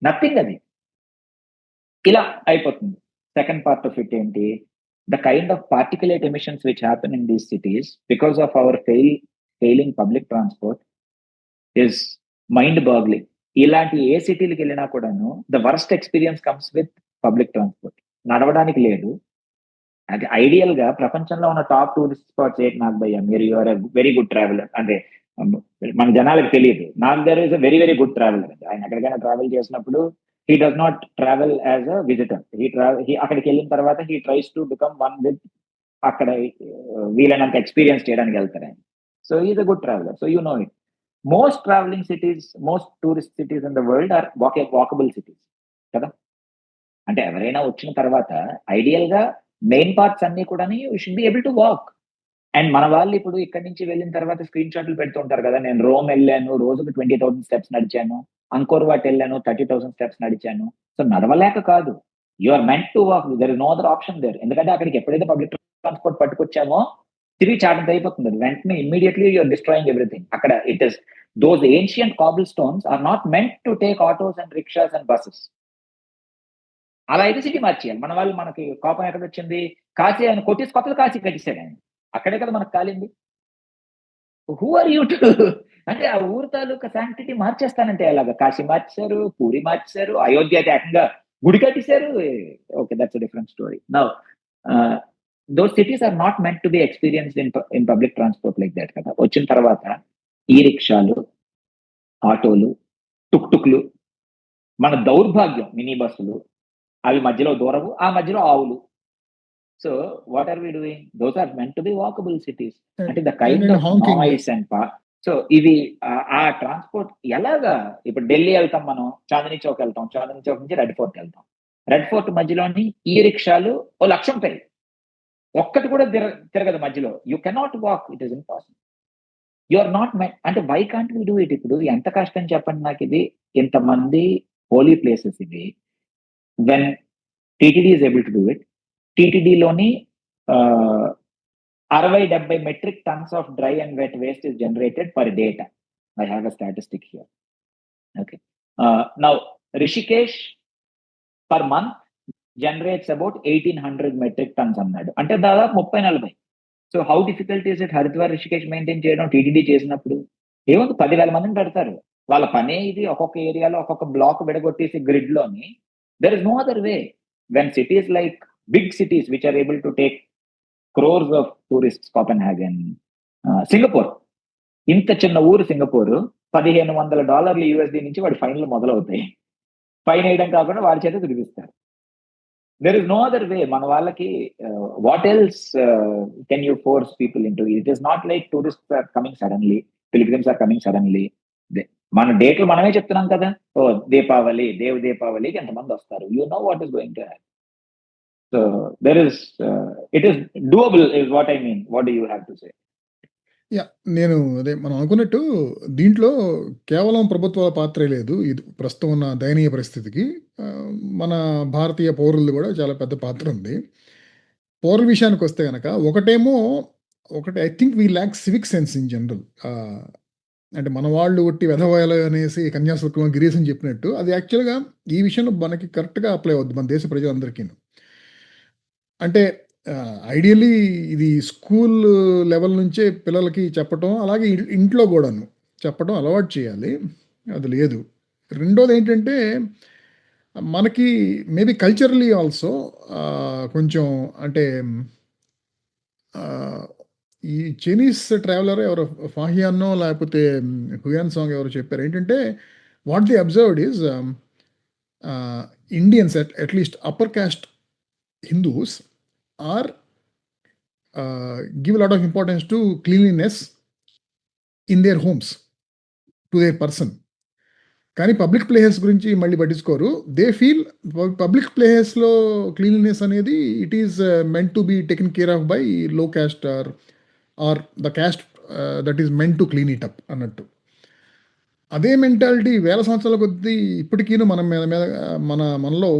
[SPEAKER 2] Nothing. అది ఇలా అయిపోతుంది. సెకండ్ పార్ట్ ఆఫ్ ఇట్ ఏంటి, the kind of particulate emissions which happen in these cities because of our failing public transport is mind boggling. ఇలాంటి ఏ సిటీలకు వెళ్ళినా కూడాను the worst experience comes with public transport. నడవడానికి లేదు. అది ఐడియల్ గా ప్రపంచంలో ఉన్న టాప్ టూరిస్ట్ స్పాట్స్ ఏంటి నాకు భయ్యా, మీరు యూఆర్ వెరీ గుడ్ ట్రావెలర్ అంటే మన జనాలకు తెలియదు. నాకు there is a very very good traveller. ఆయన ఎక్కడికైనా ట్రావెల్ చేసినప్పుడు he does not travel as a visitor. అక్కడికి వెళ్ళిన తర్వాత he tries to become one with అక్కడ వీలైనంత ఎక్స్పీరియన్స్ చేయడానికి వెళ్తారు ఆయన. So is a good traveller. So you know it. Most travelling cities, most tourist cities in the world are walkable cities కదా. అంటే ఎవరైనా వచ్చిన తర్వాత ఐడియల్ గా మెయిన్ పార్ట్స్ అన్ని కూడా you should be able to walk. And మన వాళ్ళు ఇప్పుడు ఇక్కడి నుంచి వెళ్ళిన తర్వాత స్క్రీన్ షాట్లు పెడుతుంటారు కదా, నేను రోమ్ వెళ్ళాను, రోజుకు 20,000 స్టెప్స్ నడిచాను, అంకోర్ వాట్ వెళ్ళాను, 30,000 స్టెప్స్ నడిచాను. సో నడవలేక కాదు, you are meant to walk, there is no other option there. ఎందుకంటే అక్కడికి ఎప్పుడైతే పబ్లిక్ ట్రాన్స్పోర్ట్ పట్టుకొచ్చామో తిరిగి చాటంత అయిపోతుంది. వెంటనే ఇమ్మీడియట్లీ యూఆర్ డిస్ట్రాయింగ్ ఎవ్రీథింగ్. అక్కడ it is those ancient cobble stones are not meant to take autos and rickshaws and buses. అలా అయితే సిటీ మార్చేయాలి. మన వాళ్ళు మనకి కోపం ఎక్కడ వచ్చింది, కాశీ ఆయన కొట్టేసి కొత్తలు కాశీ కట్టిస్తాడు ఆయన, అక్కడే కదా మనకు కాలింది. హూ ఆర్ యూ టు అంటే ఆ ఊరు తాలూకా శాంక్టిటీ మార్చేస్తానంటే ఎలాగా? కాశీ మార్చారు, పూరి మార్చారు, అయోధ్య అయితే ఏకంగా గుడి కట్టేశారు. Okay, that's a different story. Now those cities are not meant to be experienced in public transport like that కదా. వచ్చిన తర్వాత ఈ రిక్షాలు, ఆటోలు, టుక్టుక్లు, మన దౌర్భాగ్యం మినీ బస్సులు, అవి మధ్యలో దూరవు, ఆ మధ్యలో ఆవులు. So what are we doing? Those are meant to be walkable cities. అంటే the kind of noise and so ఇది ఆ ట్రాన్స్పోర్ట్ ఎలాగా? ఇప్పుడు ఢిల్లీ వెళ్తాం మనం, చాందినీ చౌక్ వెళ్తాం, చాందినీ చౌక్ నుంచి రెడ్ ఫోర్ట్ వెళ్తాం. రెడ్ ఫోర్ట్ మధ్యలోని ఈ రిక్షాలు 1,00,000 ఉంటాయి, ఒక్కటి కూడా తిరగదు మధ్యలో. You cannot walk, it is impossible. You are not అంటే why can't we do it? ఇప్పుడు ఎంత కష్టం చెప్పండి నాకు ఇది. ఇంతమంది హోలీ ప్లేసెస్ ఇవి. When TTD is able to do it, టీటీడీలోని 60-70 metric tons of dry and wet waste is generated per data. I have a statistic here. Okay. Now, Rishikesh per month generates about 1,800 metric tons అన్నాడు. అంటే దాదాపు 30-40. So how difficult is it Haridwar Rishikesh maintain చేయడం TTD చేసినప్పుడు? ఏముంది, 10,000 మందిని పెడతారు. వాళ్ళ పనే ఇది. ఒక్కొక్క ఏరియాలో ఒక్కొక్క బ్లాక్ విడగొట్టేసి గ్రిడ్ లోని There is no other way. When cities like big cities which are able to take crores of tourists, Copenhagen, Singapore, ఇంత చిన్న ఊరు సింగపూర్, $1,500 USD నుంచి వాడి ఫైన్లు మొదలవుతాయి. ఫైన్ వేయడం కాకుండా వాడి చేత తిరిగిస్తారు. There is no other way. మన వాళ్ళకి what else can you force people into? It is not like tourists are coming suddenly, pilgrims are coming suddenly. మన డేట్లు మనమే చెప్తున్నాం కదా, ఓ దీపావళి, దీపావళికి ఎంతమంది వస్తారు, you know what is going to have. So there is it is doable is what I mean. What do you have to say?
[SPEAKER 1] Yeah, నేను అదే మనం అనుకున్నట్టు దీంట్లో కేవలం ప్రభుత్వాల పాత్రే లేదు. ఇది ప్రస్తుతం ఉన్న దయనీయ పరిస్థితికి మన భారతీయ పౌరులు కూడా చాలా పెద్ద పాత్ర ఉంది. పౌరుల విషయానికి వస్తే కనుక ఒకటి I think we lakh civic sense in general. అంటే మన వాళ్ళు ఒట్టి వెధవాయలు అనేసి కన్యాశుల్కం గిరీశం చెప్పినట్టు అది యాక్చువల్గా ఈ విషయంలో మనకి కరెక్ట్గా అప్లై అవుద్ది మన దేశ ప్రజలందరికీ. అంటే ఐడియల్లీ ఇది స్కూల్ లెవెల్ నుంచే పిల్లలకి చెప్పటం, అలాగే ఇంట్లో కూడాను చెప్పడం అలవాటు చేయాలి. అది లేదు. రెండోది ఏంటంటే మనకి మేబీ కల్చరలీ ఆల్సో కొంచెం అంటే ఈ చైనీస్ ట్రావెలర్ ఎవరో ఫాహియాన్నో లేకపోతే హుయాన్ సాంగ్ ఎవరో చెప్పారు ఏంటంటే what the observed is Indians at least upper caste Hindus are give a lot of importance to cleanliness in their homes, to their person. కానీ పబ్లిక్ ప్లేసెస్ గురించి మళ్ళీ పట్టించుకోరు. దే ఫీల్ పబ్లిక్ ప్లేసెస్లో క్లీన్లీనెస్ అనేది it is meant to be taken care of by low caste or the caste that is meant to clean it up అన్నట్టు. అదే mentality వేల సంవత్సరాల కొద్దీ ఇప్పటికీ మనలో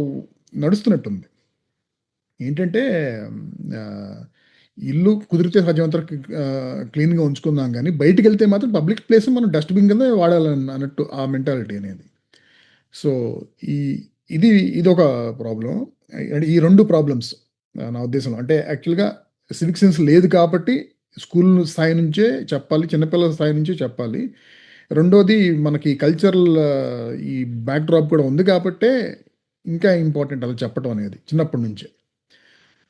[SPEAKER 1] నడుస్తున్నట్టుంది. ఏంటంటే ఇల్లు కుదిరితే సాధ్యమంత క్లీన్గా ఉంచుకుందాం, కానీ బయటికి వెళ్తే మాత్రం పబ్లిక్ ప్లేస్ మనం డస్ట్బిన్ కింద వాడాలని అన్నట్టు ఆ మెంటాలిటీ అనేది. సో ఇది ఒక ప్రాబ్లం. అంటే ఈ రెండు ప్రాబ్లమ్స్ నా ఉద్దేశంలో. అంటే యాక్చువల్గా సివిక్ సెన్స్ లేదు కాబట్టి స్కూల్ స్థాయి నుంచే చెప్పాలి, చిన్నపిల్లల స్థాయి నుంచే చెప్పాలి. రెండోది మనకి కల్చరల్ ఈ బ్యాక్ డ్రాప్ కూడా ఉంది కాబట్టే ఇంకా ఇంపార్టెంట్ అలా చెప్పడం అనేది చిన్నప్పటి నుంచే.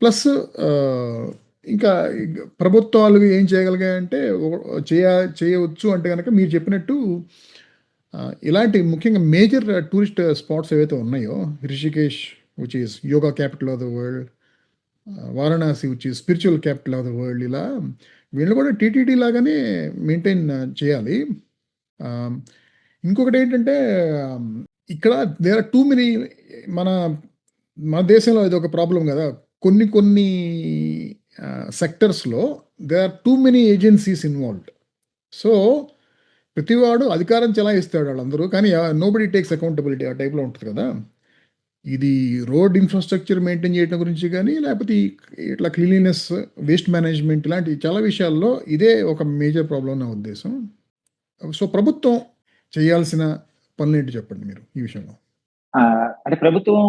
[SPEAKER 1] ప్లస్ ఇంకా ప్రభుత్వాలు ఏం చేయగలిగాయంటే చేయవచ్చు అంటే కనుక మీరు చెప్పినట్టు ఇలాంటి ముఖ్యంగా మేజర్ టూరిస్ట్ స్పాట్స్ ఏవైతే ఉన్నాయో, Rishikesh which is yoga capital of the world, Varanasi which is spiritual capital of the world, ఇలా వీళ్ళు కూడా టీటీడీ లాగానే మెయింటైన్ చేయాలి. ఇంకొకటి ఏంటంటే ఇక్కడ దేర్ ఆర్ టూ మెనీ, మన దేశంలో ఇది ఒక ప్రాబ్లం కదా, కొన్ని సెక్టర్స్లో there are too many agencies involved. So ప్రతివాడు అధికారం చెలాయిస్తాడు వాళ్ళందరూ, కానీ నోబడీ టేక్స్ అకౌంటబిలిటీ ఆ టైప్లో ఉంటుంది కదా. ఇది రోడ్ ఇన్ఫ్రాస్ట్రక్చర్ మెయింటైన్ చేయడం గురించి కానీ, లేకపోతే ఇట్లా క్లీన్లీనెస్, వేస్ట్ మేనేజ్మెంట్ ఇలాంటి చాలా విషయాల్లో ఇదే ఒక మేజర్ ప్రాబ్లం నా ఉద్దేశం. సో ప్రభుత్వం చేయాల్సిన పనులు ఏంటి చెప్పండి మీరు ఈ విషయంలో.
[SPEAKER 2] అంటే ప్రభుత్వం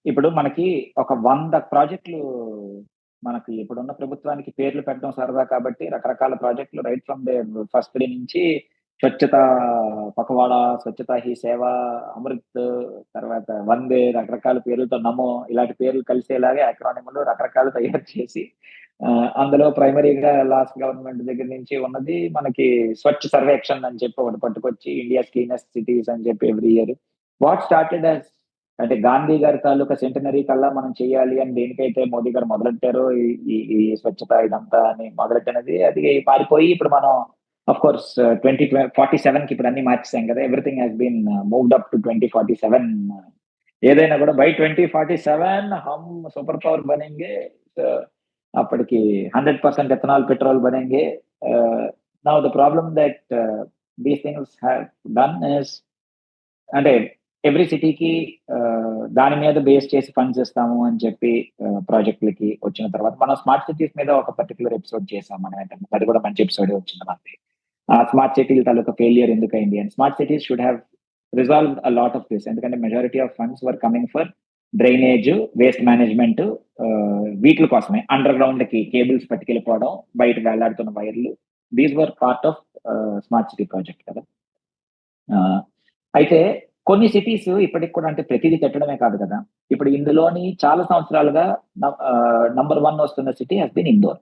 [SPEAKER 2] ఇప్పుడు మనకి ఒక 100 ప్రాజెక్టులు, మనకి ఇప్పుడున్న ప్రభుత్వానికి పేర్లు పెట్టడం సరదా కాబట్టి రకరకాల ప్రాజెక్టులు right from day first day నుంచి స్వచ్ఛత పఖవాడా, స్వచ్ఛత హీ సేవ, అమృత్, తర్వాత వందే, రకరకాల పేర్లతో నమో, ఇలాంటి పేర్లు కలిసేలాగే అక్రానిములు రకరకాలు తయారు చేసి అందులో ప్రైమరీగా లాస్ట్ గవర్నమెంట్ దగ్గర నుంచి ఉన్నది మనకి స్వచ్ఛ సర్వేక్షణ్ అని చెప్పి ఒకటి పట్టుకొచ్చి ఇండియాస్ క్లీనెస్ట్ సిటీస్ అని చెప్పి every year. What started as అంటే గాంధీ గారి తాలూకా సెంటనరీ కల్లా మనం చేయాలి అని దేనికైతే మోదీ గారు మొదలెట్టారో ఈ స్వచ్ఛత ఇదంతా అని మొదలెట్టినది, అది మారిపోయి ఇప్పుడు మనం అఫ్ కోర్స్ 2047కి ఇప్పుడు అన్ని మార్చేసాం కదా. Everything has been moved up to 2047. ఏదైనా కూడా బై 2047 హమ్ సూపర్ పవర్ బనేంగే, అప్పటికి 100% ఎథనాల్ పెట్రోల్ బనేంగే. Now the problem that these things have done is, అంటే ఎవ్రీ సిటీకి దాని మీద బేస్ చేసి ఫండ్స్ ఇస్తాము అని చెప్పి ప్రాజెక్టులకి వచ్చిన తర్వాత మనం స్మార్ట్ సిటీస్ మీద ఒక పర్టికులర్ ఎపిసోడ్ చేసాం మనం. ఏంటంటే అది కూడా మంచి ఎపిసోడ్ వచ్చింది మనకి. ఆ స్మార్ట్ సిటీల తాలూకా ఫెయిలియర్ ఎందుకైంది and smart cities should have resolve a lot of this. ఎందుకంటే majority of funds were coming for drainage, waste management, వీటి కోసమే. అండర్ గ్రౌండ్ కి కేబుల్స్ పట్టుకెళ్ళిపోవడం, బయట వేలాడుతున్న వైర్లు, these were part of smart city project కదా. అయితే కొన్ని సిటీస్ ఇప్పటికి కూడా, అంటే ప్రతిదీ కట్టడమే కాదు కదా, ఇప్పుడు ఇందులోని చాలా సంవత్సరాలుగా నంబర్ 1 వస్తున్న city has been Indore.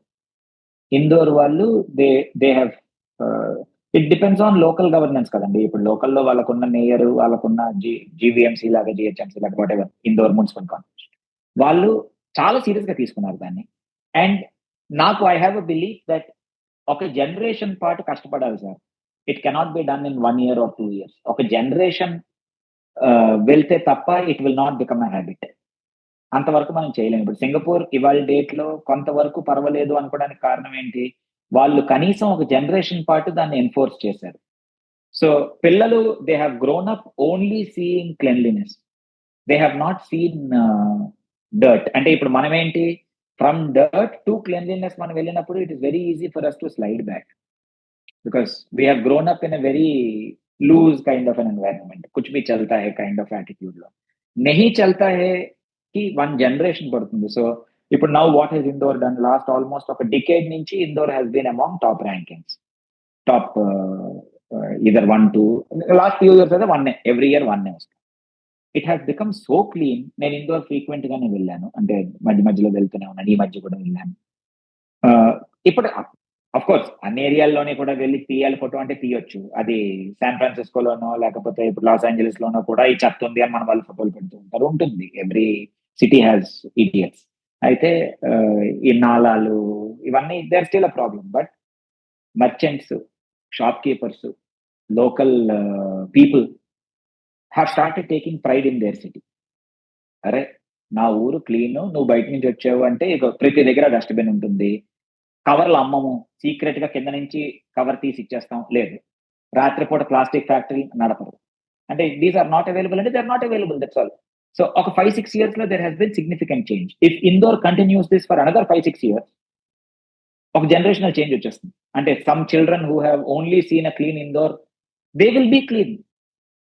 [SPEAKER 2] Indore వాళ్ళు they they have it depends on local governance కదండి. ఇప్పుడు లోకల్లో వాళ్ళకున్న మేయర్, వాళ్ళకున్న జీవీఎంసీ లాగా, జిహెచ్ఎంసీ లాగా, what ever, Indore municipal corporation వాళ్ళు చాలా సీరియస్ గా తీసుకున్నారు దాన్ని. అండ్ నాకు I have a belief that ఒక జనరేషన్ పాటు కష్టపడాలి sir. It cannot be done in 1 year or 2 years. ఒక జనరేషన్ వెళ్తే తప్ప it will not become a habit. అంతవరకు మనం చేయలేము. ఇప్పుడు సింగపూర్ ఇవాళ డేట్ లో కొంతవరకు పర్వాలేదు అనుకోవడానికి కారణం ఏంటి? వాళ్ళు కనీసం ఒక జనరేషన్ పాటు దాన్ని ఎన్ఫోర్స్ చేశారు. సో పిల్లలు they have grown up only seeing cleanliness. They have not seen dirt. అంటే ఇప్పుడు మనం ఏంటి, ఫ్రమ్ డర్ట్ టు క్లెన్లీనెస్ మనం వెళ్ళినప్పుడు it is very easy for us to slide back, because we have grown up in a very loose kind of an environment. कुछ भी चलता है kind of attitude లో. नहीं चलता है కి 1 generation పడుతుంది. సో ఇప్పుడు now what has Indore done? Last almost ఒక decade నుంచి Indore has been among top rankings. Top either 1, 2. Last few years అయితే 1 every year 1 వస్తుంది. It has become so clean. నేను ఇండోర్ ఫ్రీక్వెంట్ గానే వెళ్ళాను, అంటే మధ్యలో వెళ్తూనే ఉన్నాను. ఈ మధ్య కూడా వెళ్ళాను. ఇప్పుడు అఫ్ కోర్స్ అన్ని ఏరియాల్లోనే కూడా వెళ్ళి తీయాలి ఫోటో అంటే తీయొచ్చు. అది శాన్ ఫ్రాన్సిస్కోలోనో లేకపోతే ఇప్పుడు లాస్ ఏంజలీస్ లోనో కూడా ఈ చెత్త ఉంది అని మన వాళ్ళు ఫోటోలు పెడుతూ ఉంటారు. ఉంటుంది, ఎవ్రీ సిటీ హ్యాస్ ఇడియట్స్. అయితే ఈ నాలాలు ఇవన్నీ there still a problem. But merchants, shop keepers, local people have started taking pride in their city. అరే నా ఊరు క్లీన్, నువ్వు బయట నుంచి వచ్చావు అంటే ఇక ప్రతి దగ్గర డస్ట్బిన్ ఉంటుంది. కవర్లు అమ్మము, సీక్రెట్ గా కింద నుంచి కవర్ తీసి ఇచ్చేస్తాం, లేదు. రాత్రిపూట ప్లాస్టిక్ ఫ్యాక్టరీ నడపరు. అంటే దీస్ ఆర్ నాట్ అవైలబుల్ అంటే they are not available, that's all. So ఒక 5-6 years లో there has been significant change. If Indore continues this for another 5-6 years, ఒక జనరేషనల్ చేంజ్ వచ్చేస్తుంది. అంటే some children who have only seen a clean Indore, they will be clean.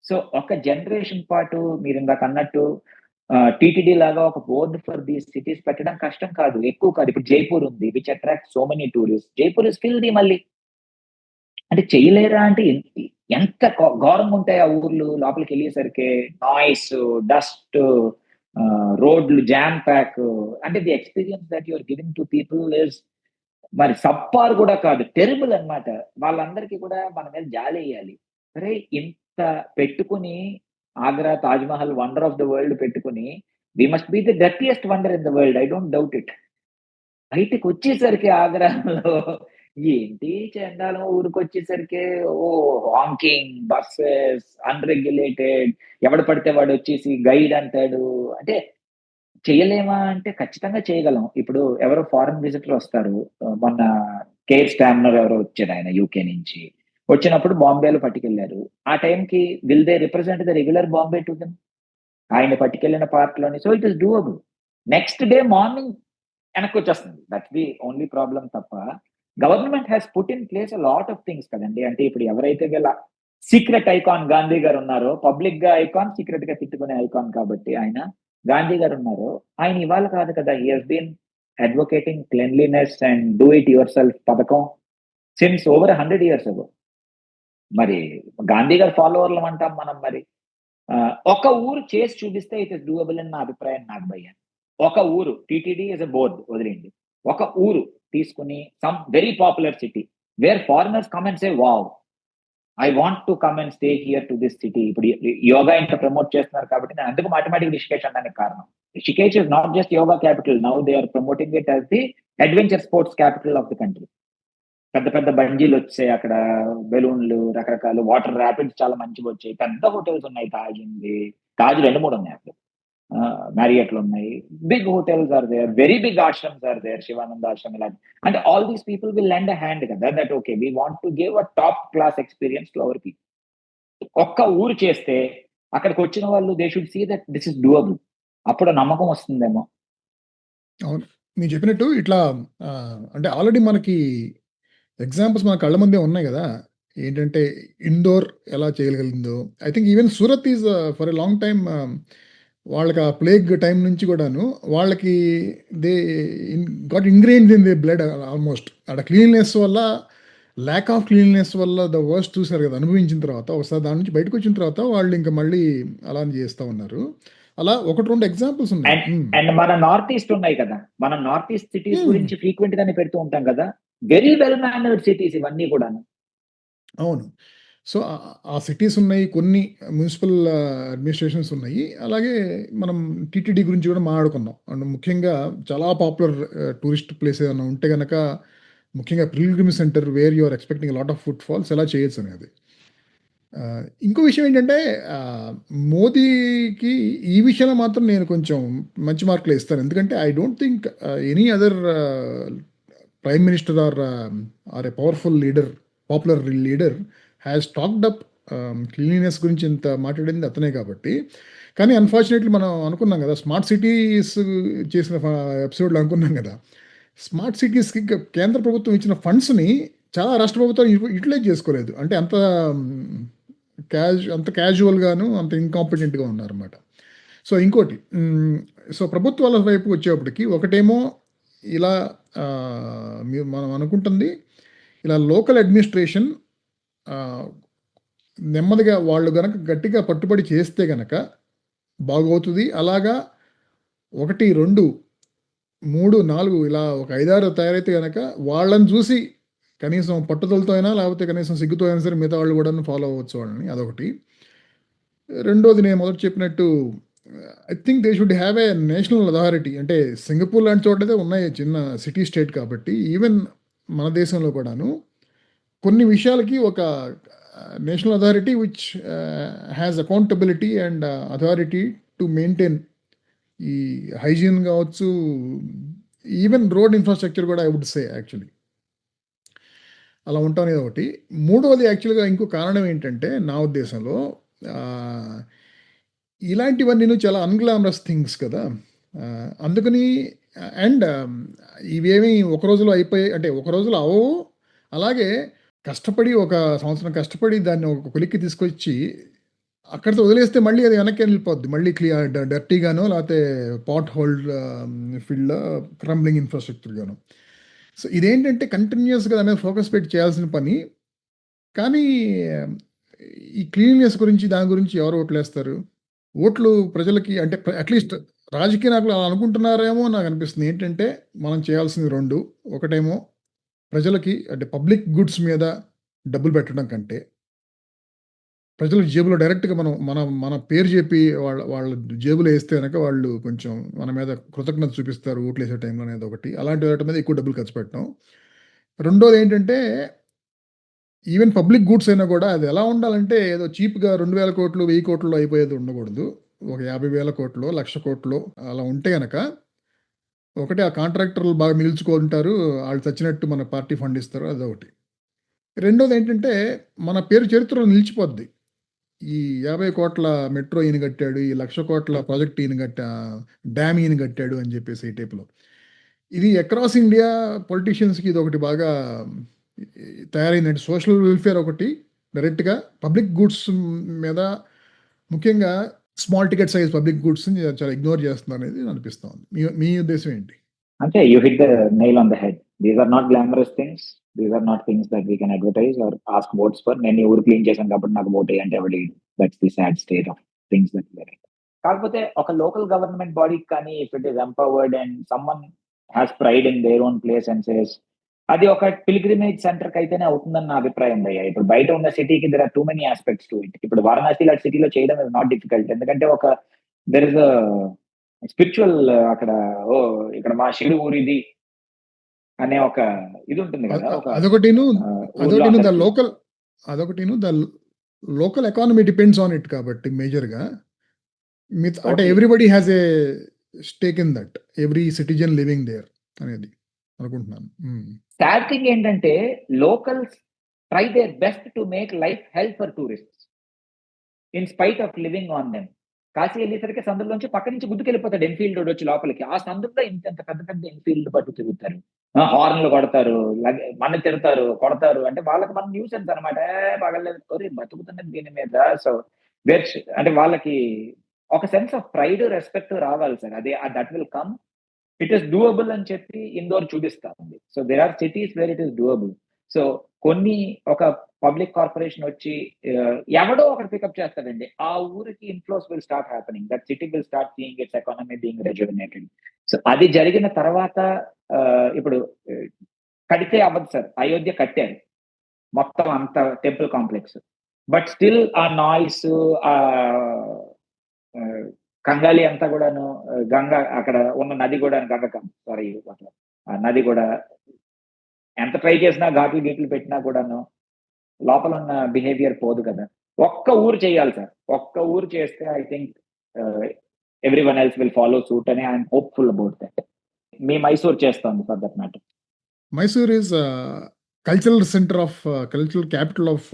[SPEAKER 2] So ఒక generation పాటు మీరు ఇందాక అన్నట్టు టీటీడీ లాగా ఒక బోర్డు ఫర్ దీస్ సిటీస్ పెట్టడం కష్టం కాదు, ఎక్కువ కాదు. ఇప్పుడు జైపూర్ ఉంది, which attract so many tourist. Jaipur is filthy మళ్ళీ. అంటే చేయలేరా అంటే ఎంత ఘోరంగా ఉంటాయి ఆ ఊర్లు. లోపలికి వెళ్ళేసరికి నాయిస్, డస్ట్, రోడ్లు జామ్ ప్యాక్. అంటే the experience that your giving to people is మరి సబ్పార్ కూడా కాదు, టెరిబుల్ అన్నమాట. వాళ్ళందరికీ కూడా మన మీద జాలి వేయాలి. అరే ఇంత పెట్టుకుని Agra Taj Mahal wonder of the world పెట్టుకుని, we must be the dirtiest wonder in the world, I don't doubt it. బయటకు వచ్చేసరికి ఆగ్రాలో ఏంటి చండాలం, ఊరికి వచ్చేసరికి ఓ హాంకింగ్ బస్సెస్, అన్రెగ్యులేటెడ్, ఎవడు పడితే వాడు వచ్చేసి గైడ్ అంటాడు. అంటే చేయలేమా అంటే ఖచ్చితంగా చేయగలం. ఇప్పుడు ఎవరో ఫారెన్ విజిటర్ వస్తారు, మొన్న కేర్ స్టామ్నర్ ఎవరో వచ్చారు, ఆయన యూకే నుంచి వచ్చినప్పుడు బాంబేలో పట్టుకెళ్లారు. ఆ టైంకి will they represent the regular Bombay to them? ఆయన పట్టుకెళ్లిన పార్ట్ లోని. So it is doable. Next day morning వెనక్కి వచ్చేస్తుంది. దట్స్ ది ఓన్లీ ప్రాబ్లం తప్ప government has put in place a lot of things కదండి. అంటే ఇప్పుడు ఎవరైతే గల సీక్రెట్ ఐకాన్ గాంధీ గారు ఉన్నారో, పబ్లిక్ గా ఐకాన్, సీక్రెట్ గా తిట్టుకునే ఐకాన్ కాబట్టి ఆయన గాంధీ గారు ఉన్నారో, ఆయన ఇవాళ కాదు కదా, he has been advocating cleanliness and do it yourself పథకం సిన్స్ ఓవర్ 100 years ago. మరి గాంధీ గారు ఫాలోవర్లు అంటాం మనం. మరి ఒక ఊరు చేసి చూపిస్తే ఇట్ ఇస్ డూయబుల్ అని నా అభిప్రాయం, నాకు భయ్య. ఒక ఊరు, టీటీడీ ఇస్ ఎ బోర్డ్ వదిలేండి, ఒక ఊరు తీసుకుని some very popular city wear foreigners come and say wow, I want to come and stay here to this city. ఇప్పుడు యోగా ఇంత ప్రమోట్ చేస్తున్నారు కాబట్టి నేను అందుకు మాథమెటిక్ రిషికేష్ అనడానికి కారణం. Rishikesh is not just yoga capital, now they are promoting it as the adventure sports capital of the country. పెద్ద పెద్ద బంజీలు వచ్చాయి అక్కడ, బెలూన్లు, రకరకాల వాటర్ ర్యాపిడ్స్ చాలా మంచిగా వచ్చాయి. పెద్ద హోటల్స్ ఉన్నాయి, తాజ్ ఉంది, తాజ్ 2-3 ఉన్నాయి అక్కడ, మ్యారియట్లు ఉన్నాయి, big hotels are there, very big ashrams are there, Sivananda Ashram ఇలా. అంటే all these people will lend a hand కదా, that okay we want to give a top class experience to our people. ఒక్క ఊరు చేస్తే అక్కడికి వచ్చిన వాళ్ళు they should see that this is doable. అప్పుడు నమ్మకం వస్తుందేమో.
[SPEAKER 1] అవును, మీరు చెప్పినట్టు ఇట్లా అంటే ఆల్రెడీ మనకి ఎగ్జాంపుల్స్ మన కళ్ళ ముందే ఉన్నాయి కదా. ఏంటంటే ఇండోర్ ఎలా చేయగలిగిందో, I think even Surat is for a long time, వాళ్ళకి ఆ ప్లేగ్ టైం నుంచి కూడాను వాళ్ళకి they got ingredients in the blood almost. అక్కడ క్లీన్లెస్ వల్ల ల్యాక్ ఆఫ్ క్లీన్‌నెస్ వల్ల ద వర్స్ట్ చూసారు కదా! అనుభవించిన తర్వాత ఒకసారి దాని నుంచి బయటకొచ్చిన తర్వాత వాళ్ళు ఇంక మళ్ళీ అలానే చేస్తా ఉన్నారు. అలా 1, 2 ఎగ్జాంపుల్స్ ఉన్నాయి.
[SPEAKER 2] అండ్ అండ్ మన నార్త్ ఈస్ట్ ఉన్నాయి కదా! మనం నార్త్ ఈస్ట్ సిటీస్
[SPEAKER 1] హ్మ్.
[SPEAKER 2] గురించి ఫ్రీక్వెంట్ గానే పెడుతూ ఉంటాం కదా! వెరీ వెల్ మేనర్డ్ సిటీస్ ఇవన్నీ కూడాను.
[SPEAKER 1] అవును. సో, ఆ సిటీస్ ఉన్నాయి. కొన్ని మున్సిపల్ అడ్మినిస్ట్రేషన్స్ ఉన్నాయి. అలాగే మనం టీటీడీ గురించి కూడా మాట్లాడుకున్నాం. అండ్ ముఖ్యంగా చాలా పాపులర్ టూరిస్ట్ ప్లేస్ ఏదైనా ఉంటే గనక ముఖ్యంగా pilgrim centre where you are expecting lot of footfalls ఎలా చేయొచ్చనేది. ఇంకో విషయం ఏంటంటే మోదీకి ఈ విషయంలో మాత్రం నేను కొంచెం మంచి మార్కులే ఇస్తాను. ఎందుకంటే I don't think any other prime minister or a powerful leader, popular leader has talked up cleanliness గురించి ఇంత మాట్లాడింది అతనే కాబట్టి. కానీ అన్‌ఫార్చునేట్‌లీ మనం అనుకున్నాం గదా! స్మార్ట్ సిటీస్ చేసిన ఎపిసోడ్‌లో అనుకున్నాం గదా! స్మార్ట్ సిటీస్‌కి కేంద్ర ప్రభుత్వం ఇచ్చిన ఫండ్స్‌ని చాలా రాష్ట్ర ప్రభుత్వాలు యుటిలైజ్ చేసుకోలేదు. అంటే అంత క్యాజువల్‌గాను, అంత ఇన్‌కాంపిటెంట్‌గా ఉన్నారన్నమాట. సో, ఇంకోటి సో, ప్రభుత్వాల వైపు వచ్చేప్పటికి ఒకటేమో ఇలా మనం అనుకుంటుంది ఇలా లోకల్ అడ్మినిస్ట్రేషన్ ఆహ్, నెమ్మదిగా వాళ్ళు గనక గట్టిగా పట్టుబడి చేస్తే గనక బాగవుతది. అలాగా 1, 2, 3, 4 ఇలా ఒక 5, 6 తయారైతే గనక వాళ్ళని చూసి కనీసం పట్టుదలతో అయినా లేకపోతే కనీసం సిగ్గుతో అయినా సరే మిగతా వాళ్ళు కూడాను ఫాలో అవ్వచ్చు వాళ్ళని. అదొకటి. రెండోది నేను మొదట చెప్పినట్టు I think they should have a national authority. అంటే సింగపూర్ లాంటి చోటైతే ఉన్నాయి చిన్న సిటీ స్టేట్ కాబట్టి. ఈవెన్ మన దేశంలో కూడాను కొన్ని విషయాలకి ఒక national authority which has accountability and authority to maintain ఈ హైజీన్ కావచ్చు, ఈవెన్ రోడ్ ఇన్ఫ్రాస్ట్రక్చర్ కూడా ఐ వుడ్ సే యాక్చువల్లీ. అలా ఉండటం అనేది ఒకటి. మూడోది యాక్చువల్‌గా ఇంకో కారణం ఏంటంటే నా ఉద్దేశంలో ఆహ్, ఇలాంటివన్నీను చాలా అన్‌గ్లామరస్ థింగ్స్ కదా! అందుకని అండ్ ఇవేమి ఒక రోజులో అయిపోయాయి అంటే ఒక రోజులో అవ్వవు. అలాగే కష్టపడి ఒక సంవత్సరం కష్టపడి దాన్ని ఒక కొలిక్కి తీసుకొచ్చి అక్కడితో వదిలేస్తే మళ్ళీ అది వెనక్కి వెళ్ళిపోద్ది. మళ్ళీ డర్టీగానో లేతే పాట్ హోల్ ఫీల్డ్‌లో క్రంబ్లింగ్ ఇన్‌ఫ్రాస్ట్రక్చర్ గాను. సో, ఇదేంటంటే కంటిన్యూయస్‌గా దాని మీద ఫోకస్ పెట్టి చేయాల్సిన పని. కానీ ఈ క్లీన్‌నెస్ గురించి దాని గురించి ఎవరు ఓట్లేస్తారు? ఓట్లు ప్రజలకి అంటే అట్‌లీస్ట్ రాజకీయ నాయకులు అలా అనుకుంటున్నారేమో నాకనిపిస్తుంది. ఏంటంటే మనం చేయాల్సింది 2 ఒకటేమో ప్రజలకి అంటే పబ్లిక్ గుడ్స్ మీద డబ్బులు పెట్టడం కంటే, ప్రజల జేబులో డైరెక్ట్‌గా మనం మన మన పేరు చెప్పి వాళ్ళ జేబులో ఏస్తే గనక వాళ్ళు కొంచెం మన మీద కృతజ్ఞత చూపిస్తారు ఓట్లేసే టైంలో అనేది ఒకటి. అలాంటి వాటి మీద ఎక్కువ డబ్బులు ఖర్చు పెట్టడం. రెండోదేంటంటే ఈవెన్ పబ్లిక్ గూడ్స్ అయినా గూడా అది ఎలా ఉండాలంటే ఏదో చీప్‌గా 2000,00,00,000, 1000,00,00,000 అయిపోయేది ఉండకూడదు. ఒక 50,000,00,00,000, 1,00,00,000 అలా ఉంటే గనక ఒకటి ఆ కాంట్రాక్టర్లు బాగా మిగిల్చుకుంటారు. ఆళ్ళు చచ్చినట్టు మన పార్టీ ఫండ్ ఇస్తారు. అదొకటి. రెండోదేంటంటే మన పేరు చరిత్రలో నిలిచిపోద్ది. ఈ 50,00,00,000 మెట్రో ఈయన కట్టాడు. ఈ 1,00,00,000 ప్రాజెక్ట్ డ్యామ్ ఈయన కట్టాడు అని చెప్పేసి ఈ టైప్‌లో. ఇది అక్రాస్ ఇండియా పొలిటీషియన్స్‌కి ఇదొకటి బాగా తయారైందండి. సోషల్ వెల్‌ఫేర్ ఒకటి డైరెక్ట్‌గా పబ్లిక్ గూడ్స్ మీద ముఖ్యంగా స్మాల్ టికెట్ సైజ్ పబ్లిక్ గూడ్స్‌ని చాలా ఇగ్నోర్ చేస్తున్నారనేది అనిపిస్తోంది. మీ మీ ఉద్దేశ్యం ఏంటి?
[SPEAKER 2] అంటే you hit the nail on the head. These are not glamorous things. These are not things that we can advertise or ask votes for. నేను ఈ ఊరు క్లీన్ చేశాను కాబట్టి నాకు వోటెయ్యంటే ఎవడు ఎయడు. That's the sad state of things that we are in. కాకపోతే ఒక లోకల్ గవర్నమెంట్ బాడీకి కానీ if it is empowered and someone has pride in their own place and says అది ఒక పిల్గ్రిమేజ్ సెంటర్‌కి అయితేనే అవుతుందని నా అభిప్రాయం భయ్యా. ఇప్పుడు బయట ఉన్న సిటీకి there are too many aspects to it. ఇప్పుడు వారణాసి లాంటి సిటీలో చేయడం ఇస్ నాట్ డిఫికల్ట్. ఎందుకంటే దేర్ ఇస్ స్పిరిచ్యువల్ అక్కడ ఇక్కడ మా శివుడి ఊరిది అనే ఒక ఇది ఉంటుంది
[SPEAKER 1] అ
[SPEAKER 2] కదా!
[SPEAKER 1] అ
[SPEAKER 2] ఒక
[SPEAKER 1] అదొకటిను,
[SPEAKER 2] ఊర్లో
[SPEAKER 1] అదొకటిను ద
[SPEAKER 2] అందరికి.
[SPEAKER 1] లోకల్ అదొకటిను the local economy depends on it కాబట్టి మేజర్‌గా. అంటే
[SPEAKER 2] totally.
[SPEAKER 1] Everybody has a stake in that. Every citizen living there అనేది అనుకుంటున్నాను.
[SPEAKER 2] సాడ్ థింగ్ ఏంటంటే locals try their best to make life hell for tourists in spite of living on them. Kashi ఎళ్ళేసరికి సందులోంచి పక్క నుంచి గుద్దుకెళ్ళిపోతాడు ఎన్‌ఫీల్డోడొచ్చి లోపలికి. ఆ సందులో ఇంతింత పెద్ద పెద్ద ఎన్‌ఫీల్డ్‌లు పట్టు తిరుగుతారు. హార్న్‌లు కొడతారు. మనని తిడతారు, కొడతారు. అంటే వాళ్ళకి మనం న్యూసెన్స్ అన్నమాట. పగల్లేదు ఒరేయ్! బతుకుతున్నది దీని మీద. సో, అంటే వాళ్ళకి ఒక సెన్స్ ఆఫ్ ప్రైడ్, రెస్పెక్ట్ రావాలి సార్. అది that will come. It is doable అని చెప్పి ఇందోర్ చూపిస్తా ఉంది. So, there are cities where it is doable. So కొన్ని ఒక పబ్లిక్ కార్పొరేషన్ వచ్చి ఎవడో ఒకటి పికప్ చేస్తాడండి, ఆ ఊరికి inflows will start happening, that city will start seeing its economy being rejuvenated. So అది జరిగిన తర్వాత ఇప్పుడు కడితే అవ్వదు సార్, అయోధ్య కట్టారు మొత్తం అంత టెంపుల్ కాంప్లెక్స్, బట్ స్టిల్ ఆ నాయిస్, ఆ కంగాలి అంతా కూడాను, గంగా అక్కడ ఉన్న నది కూడా, గంగ సారీ ఆ నది కూడా ఎంత ట్రై చేసినా ఘాట్లు గీట్లు పెట్టినా కూడాను లోపల ఉన్న బిహేవియర్ పోదు కదా. ఒక్క ఊరు చేయాలి సార్, ఒక్క ఊరు చేస్తే I think every one else will follow suit అని ఐఎమ్ హోప్ఫుల్ అబౌట్ దట్. మీ మైసూర్ చేస్తోంది for that matter.
[SPEAKER 1] Mysore is cultural centre of cultural capital of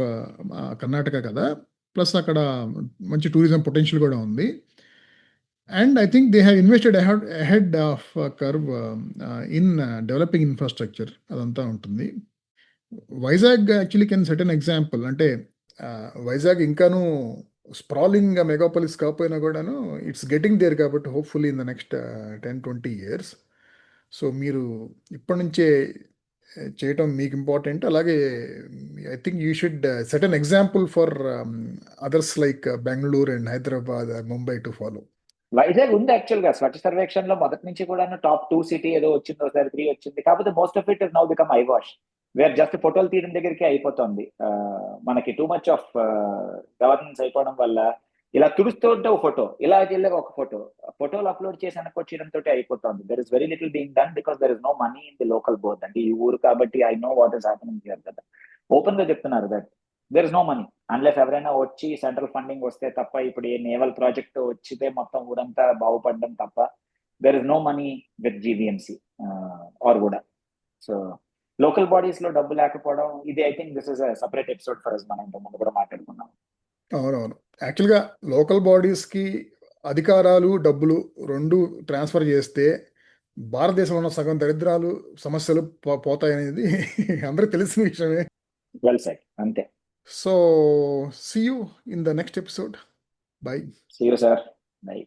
[SPEAKER 1] Karnataka కదా. ప్లస్ అక్కడ మంచి టూరిజం పొటెన్షియల్ కూడా ఉంది. And I think they have invested ahead of curve in developing infrastructure, అదంతా ఉంటుంది. Vizag actually can set an example. అంటే వైజాగ్ ఇంకాను స్ప్రాలింగ్ మెగాపాలిస్ కాకపోయినా కూడాను ఇట్స్ గెటింగ్ దేర్ కాబట్టి hopefully in the next 10-20 years. So మీరు ఇప్పటి నుంచే చేయటం మీకు ఇంపార్టెంట్. అలాగే I think you should set an example for others like Bengaluru and Hyderabad, Mumbai to follow.
[SPEAKER 2] Vizag ఉంది యాక్చువల్ గా స్వచ్ఛ సర్వేక్షణ లో మొదటి నుంచి కూడా టాప్ 2 సిటీ ఏదో వచ్చింది, ఒకసారి 3 వచ్చింది. కాకపోతే most of it is now become eyewash, where just ఫోటోలు తీయడం దగ్గరికి అయిపోతుంది. మనకి టూ మచ్ ఆఫ్ గవర్నెన్స్ అయిపోవడం వల్ల ఇలా తుడుస్తూ ఉంటే ఒక ఫోటో, ఇలా వెళ్ళక ఒక ఫోటోలు అప్లోడ్ చేసి వెనకొచ్చడంతో అయిపోతుంది. There is very little being done because there is no money in the local board. అంటే ఈ ఊరు కాబట్టి I know what is happening here కదా. ఓపెన్ గా చెప్తున్నారు that there is no money unless ఎవరైనా వచ్చి సెంట్రల్ ఫండింగ్ వస్తే తప్ప. ఇప్పుడు ఏ నేవల్ ప్రాజెక్ట్ వచ్చితే మొత్తం ఊరంతా బాగుపడడం తప్ప there is no money with GVMC or కూడా. సో లోకల్ బాడీస్ లో డబ్బు లేకపోవడం, ఇది I think this is a separate episode for us. మనం ఇంతకుముందు కూడా మాట్లాడుకున్నాం.
[SPEAKER 1] అవునవును. యాక్చువల్గా లోకల్ బాడీస్కి అధికారాలు, డబ్బులు రెండు ట్రాన్స్ఫర్ చేస్తే భారతదేశంలో ఉన్న సగం దరిద్రాలు, సమస్యలు పోతాయనేది అందరికి తెలిసిన విషయమే.
[SPEAKER 2] Well said. అంతే.
[SPEAKER 1] So see you in the next episode. Bye.
[SPEAKER 2] See you sir. By.